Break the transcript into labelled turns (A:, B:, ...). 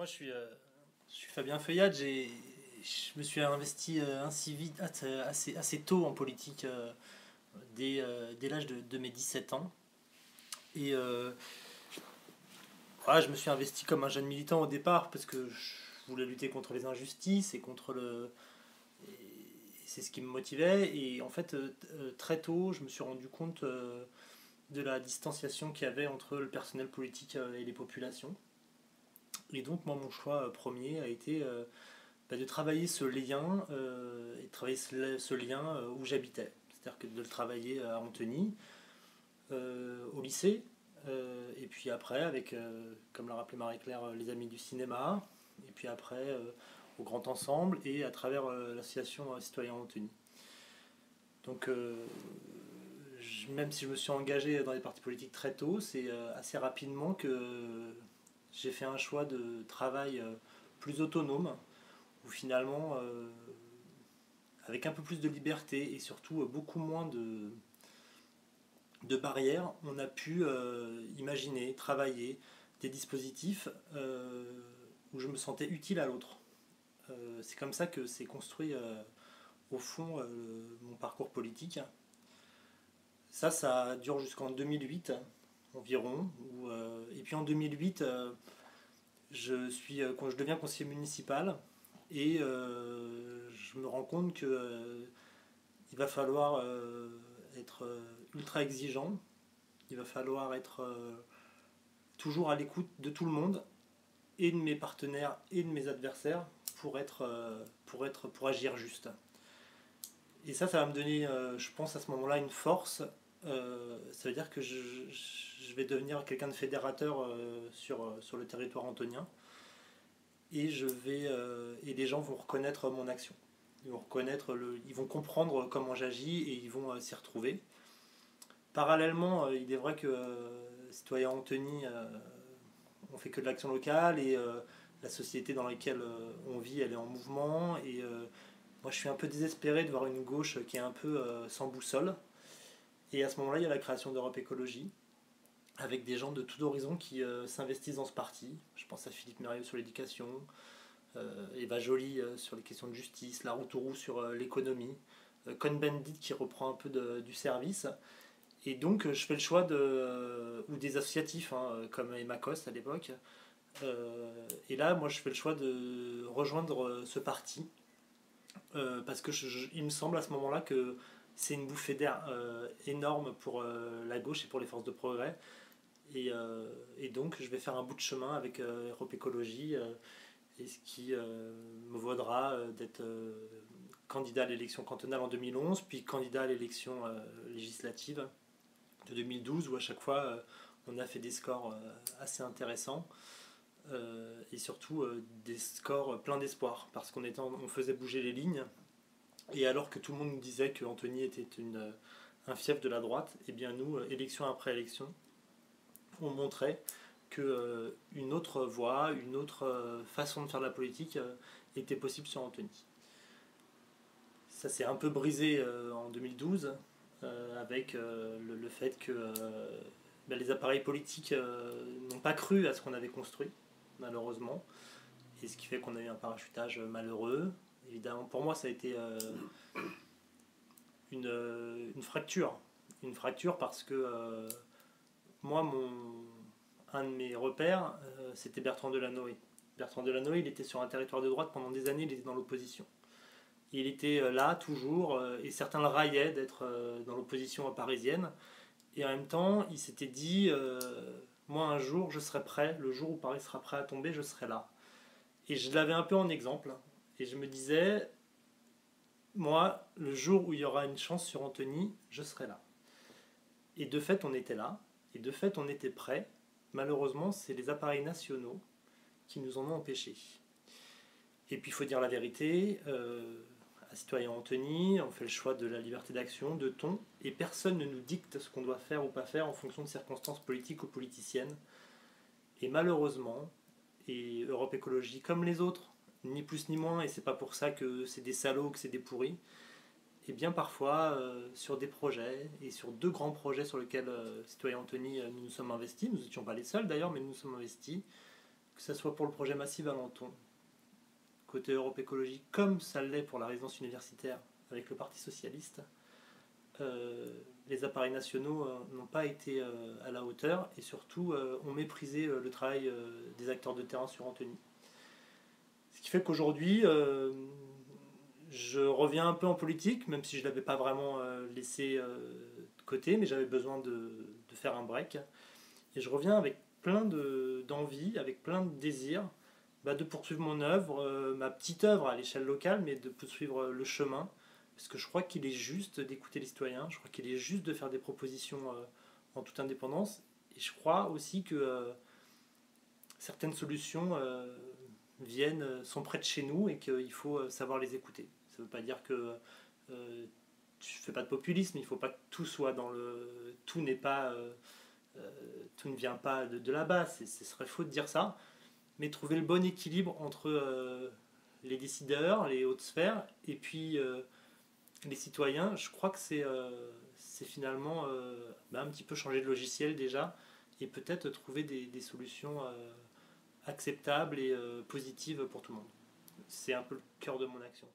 A: Je suis Fabien Feuillade. Je me suis investi ainsi vite, assez tôt en politique, dès l'âge de mes 17 ans. Et voilà, je me suis investi comme un jeune militant au départ parce que je voulais lutter contre les injustices et contre le. et C'est ce qui me motivait. Et en fait, très tôt, je me suis rendu compte de la distanciation qu'il y avait entre le personnel politique et les populations. Et donc, moi, mon choix premier a été de travailler ce lien, et de travailler ce lien où j'habitais. C'est-à-dire que de le travailler à Antony, au lycée, et puis après, avec, comme l'a rappelé Marie-Claire, les Amis du cinéma, et puis après, au Grand Ensemble, et à travers l'association Citoyens Antony. Donc, même si je me suis engagé dans les partis politiques très tôt, c'est assez rapidement que j'ai fait un choix de travail plus autonome, où finalement, avec un peu plus de liberté et surtout beaucoup moins de barrières, on a pu imaginer, travailler des dispositifs où je me sentais utile à l'autre. C'est comme ça que s'est construit au fond mon parcours politique. Ça dure jusqu'en 2008 environ. Et puis en 2008, quand je deviens conseiller municipal et je me rends compte que il va falloir être ultra exigeant, il va falloir être toujours à l'écoute de tout le monde et de mes partenaires et de mes adversaires pour agir juste. Et ça va me donner, je pense à ce moment-là, une force. Ça veut dire que je vais devenir quelqu'un de fédérateur sur le territoire antonien et les gens vont reconnaître mon action. Ils vont comprendre comment j'agis et ils vont s'y retrouver. Parallèlement, il est vrai que Citoyens Antony, on fait que de l'action locale et la société dans laquelle on vit, elle est en mouvement. Et moi, je suis un peu désespéré de voir une gauche qui est un peu sans boussole. Et à ce moment-là, il y a la création d'Europe Écologie, avec des gens de tout horizon qui s'investissent dans ce parti. Je pense à Philippe Mérieux sur l'éducation, Eva Joly sur les questions de justice, Laroutourou sur l'économie, Cohn-Bendit qui reprend un peu du service. Et donc je fais le choix ou des associatifs comme Emacos à l'époque. Et là, moi, je fais le choix de rejoindre ce parti parce que il me semble à ce moment-là que c'est une bouffée d'air énorme pour la gauche et pour les forces de progrès. Et donc, je vais faire un bout de chemin avec Europe Écologie, et ce qui me vaudra d'être candidat à l'élection cantonale en 2011, puis candidat à l'élection législative de 2012, où à chaque fois on a fait des scores assez intéressants. Et surtout des scores pleins d'espoir parce on faisait bouger les lignes et alors que tout le monde nous disait que Antony était un fief de la droite, et bien nous, élection après élection, on montrait que une autre voie, une autre façon de faire de la politique était possible sur Antony. Ça s'est un peu brisé en 2012 avec le fait que les appareils politiques n'ont pas cru à ce qu'on avait construit, malheureusement, et ce qui fait qu'on a eu un parachutage malheureux. Évidemment, pour moi, ça a été une fracture. Une fracture parce que moi, un de mes repères, c'était Bertrand Delanoë. Bertrand Delanoë, il était sur un territoire de droite pendant des années, il était dans l'opposition. Il était là, toujours, et certains le raillaient d'être dans l'opposition parisienne. Et en même temps, il s'était dit moi, un jour, je serai prêt, le jour où Paris sera prêt à tomber, je serai là. Et je l'avais un peu en exemple. Et je me disais moi, le jour où il y aura une chance sur Antony, je serai là. Et de fait, on était là. Et de fait, on était prêt. Malheureusement, c'est les appareils nationaux qui nous en ont empêchés. Et puis, il faut dire la vérité. À Citoyens Antony, on fait le choix de la liberté d'action, de ton, et personne ne nous dicte ce qu'on doit faire ou pas faire en fonction de circonstances politiques ou politiciennes. Et malheureusement, et Europe Écologie, comme les autres, ni plus ni moins, et c'est pas pour ça que c'est des salauds, que c'est des pourris, et bien parfois, sur des projets, et sur deux grands projets sur lesquels Citoyens Antony nous nous sommes investis, nous n'étions pas les seuls d'ailleurs, mais nous nous sommes investis, que ce soit pour le projet Massive Alenton, côté Europe Écologie, comme ça l'est pour la résidence universitaire avec le Parti Socialiste, les appareils nationaux n'ont pas été à la hauteur et surtout ont méprisé le travail des acteurs de terrain sur Antony. Ce qui fait qu'aujourd'hui, je reviens un peu en politique, même si je ne l'avais pas vraiment laissé de côté, mais j'avais besoin de faire un break. Et je reviens avec plein d'envie, avec plein de désirs, de poursuivre mon œuvre, ma petite œuvre à l'échelle locale, mais de poursuivre le chemin. Parce que je crois qu'il est juste d'écouter les citoyens, je crois qu'il est juste de faire des propositions en toute indépendance. Et je crois aussi que certaines solutions sont près de chez nous et qu'il faut savoir les écouter. Ça ne veut pas dire que tu ne fais pas de populisme, il ne faut pas que tout soit dans le... Tout n'est pas... tout ne vient pas de là-bas, ce serait faux de dire ça, mais trouver le bon équilibre entre les décideurs, les hautes sphères, et puis les citoyens, je crois que c'est finalement un petit peu changer de logiciel déjà, et peut-être trouver des solutions acceptables et positives pour tout le monde. C'est un peu le cœur de mon action.